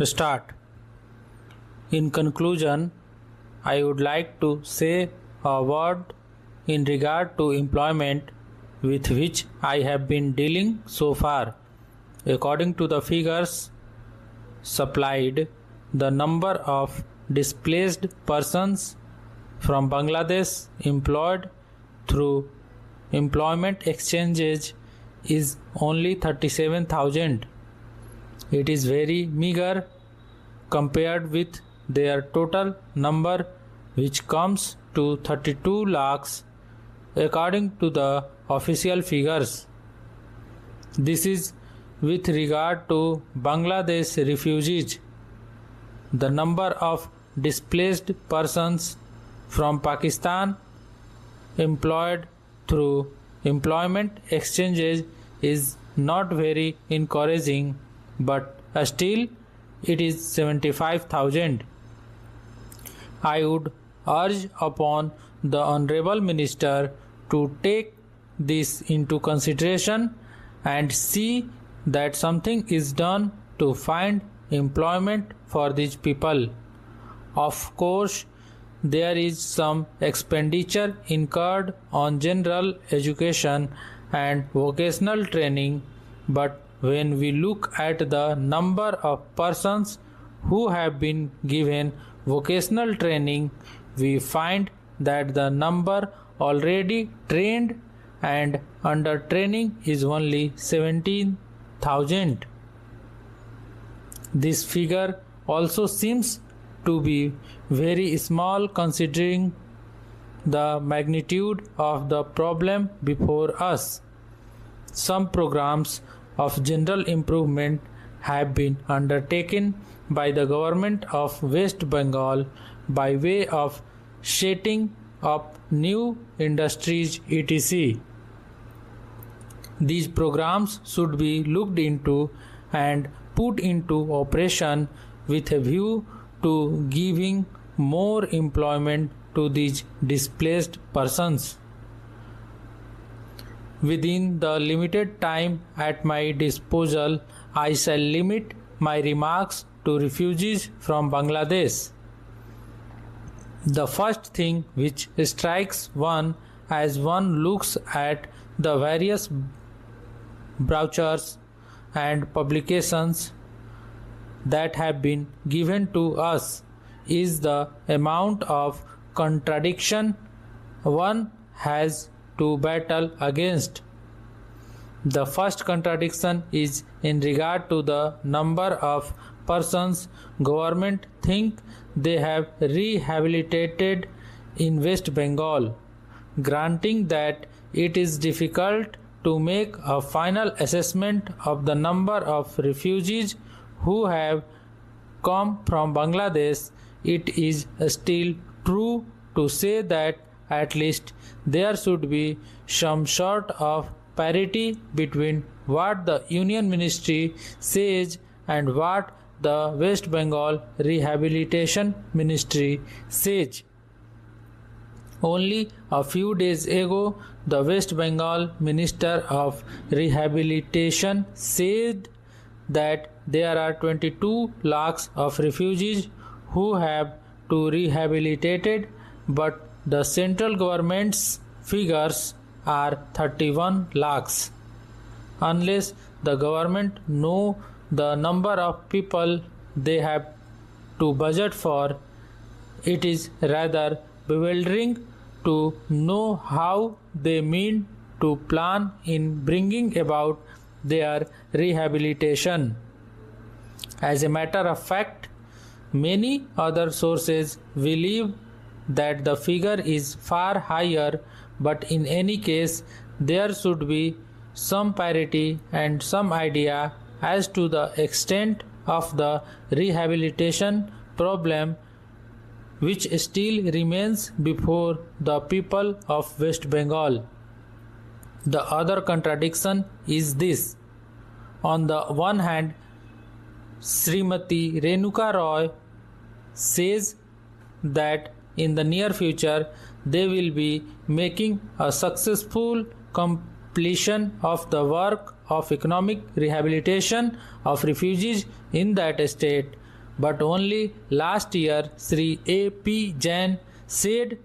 Start. In conclusion, I would like to say a word in regard to employment with which I have been dealing so far. According to the figures supplied, the number of displaced persons from Bangladesh employed through employment exchanges is only 37,000. It is very meager compared with their total number, which comes to 32 lakhs according to the official figures. This is with regard to Bangladesh refugees. The number of displaced persons from Pakistan employed through employment exchanges is not very encouraging, but still it is 75,000. I would urge upon the Honorable Minister to take this into consideration and see that something is done to find employment for these people. Of course, there is some expenditure incurred on general education and vocational training, but when we look at the number of persons who have been given vocational training, we find that the number already trained and under training is only 17,000. This figure also seems to be very small considering the magnitude of the problem before us. Some programs of general improvement have been undertaken by the government of West Bengal by way of setting up new industries etc. These programs should be looked into and put into operation with a view to giving more employment to these displaced persons. Within the limited time at my disposal, I shall limit my remarks to refugees from Bangladesh. The first thing which strikes one as one looks at the various brochures and publications that have been given to us is the amount of contradiction one has to battle against. The first contradiction is in regard to the number of persons government think they have rehabilitated in West Bengal. Granting that it is difficult to make a final assessment of the number of refugees who have come from Bangladesh, it is still true to say that at least there should be some sort of parity between what the Union Ministry says and what the West Bengal Rehabilitation Ministry says. Only a few days ago, the West Bengal Minister of Rehabilitation said that there are 22 lakhs of refugees who have to rehabilitated, but the central government's figures are 31 lakhs. Unless the government know the number of people they have to budget for, it is rather bewildering to know how they mean to plan in bringing about their rehabilitation. As a matter of fact, many other sources believe that the figure is far higher, but in any case, there should be some parity and some idea as to the extent of the rehabilitation problem which still remains before the people of West Bengal. The other contradiction is this. On the one hand, Srimati Renuka Roy says that in the near future they will be making a successful completion of the work of economic rehabilitation of refugees in that state, but only last year Sri A.P. Jain said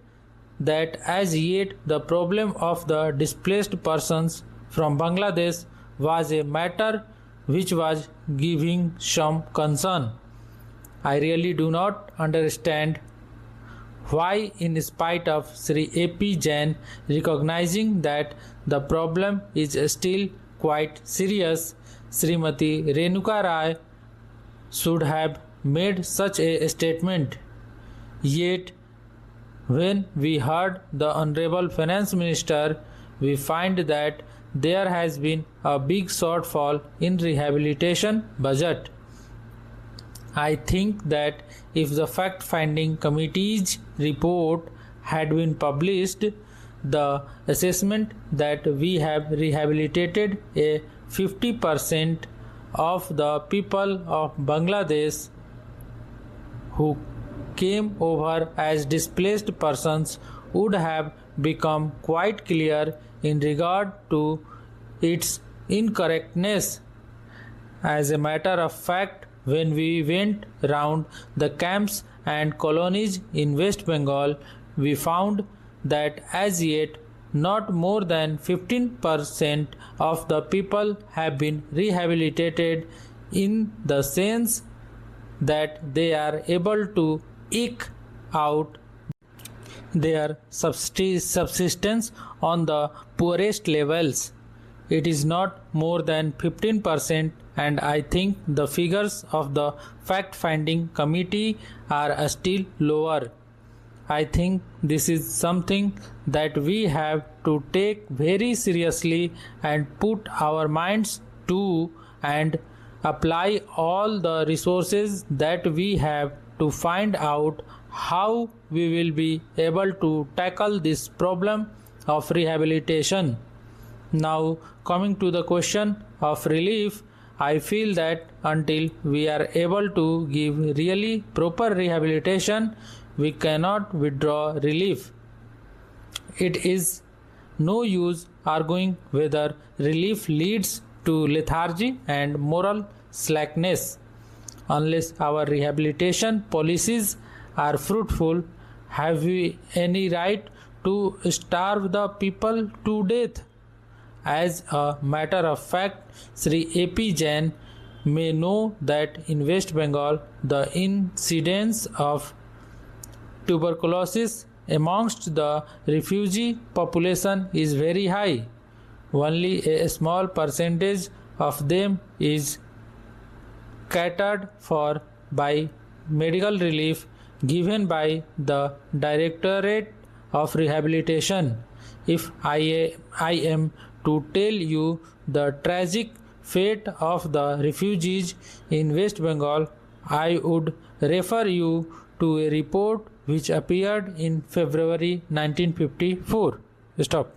that as yet the problem of the displaced persons from Bangladesh was a matter which was giving some concern. I really do not understand why, in spite of Sri A.P. Jain recognizing that the problem is still quite serious, Srimati Renuka Rai should have made such a statement. Yet, when we heard the Honorable Finance Minister, we find that there has been a big shortfall in rehabilitation budget. I think that if the fact-finding committee's report had been published, the assessment that we have rehabilitated a 50% of the people of Bangladesh who came over as displaced persons would have become quite clear in regard to its incorrectness. As a matter of fact, when we went round the camps and colonies in West Bengal, we found that as yet not more than 15% of the people have been rehabilitated, in the sense that they are able to eke out their subsistence on the poorest levels. It is not more than 15%, and I think the figures of the fact-finding committee are still lower. I think this is something that we have to take very seriously and put our minds to, and apply all the resources that we have to find out how we will be able to tackle this problem of rehabilitation. Now, coming to the question of relief, I feel that until we are able to give really proper rehabilitation, we cannot withdraw relief. It is no use arguing whether relief leads to lethargy and moral slackness. Unless our rehabilitation policies are fruitful, have we any right to starve the people to death? As a matter of fact, Sri A.P. Jain may know that in West Bengal the incidence of tuberculosis amongst the refugee population is very high. Only a small percentage of them is catered for by medical relief given by the Directorate of Rehabilitation. If I am to tell you the tragic fate of the refugees in West Bengal, I would refer you to a report which appeared in February 1954. Stop.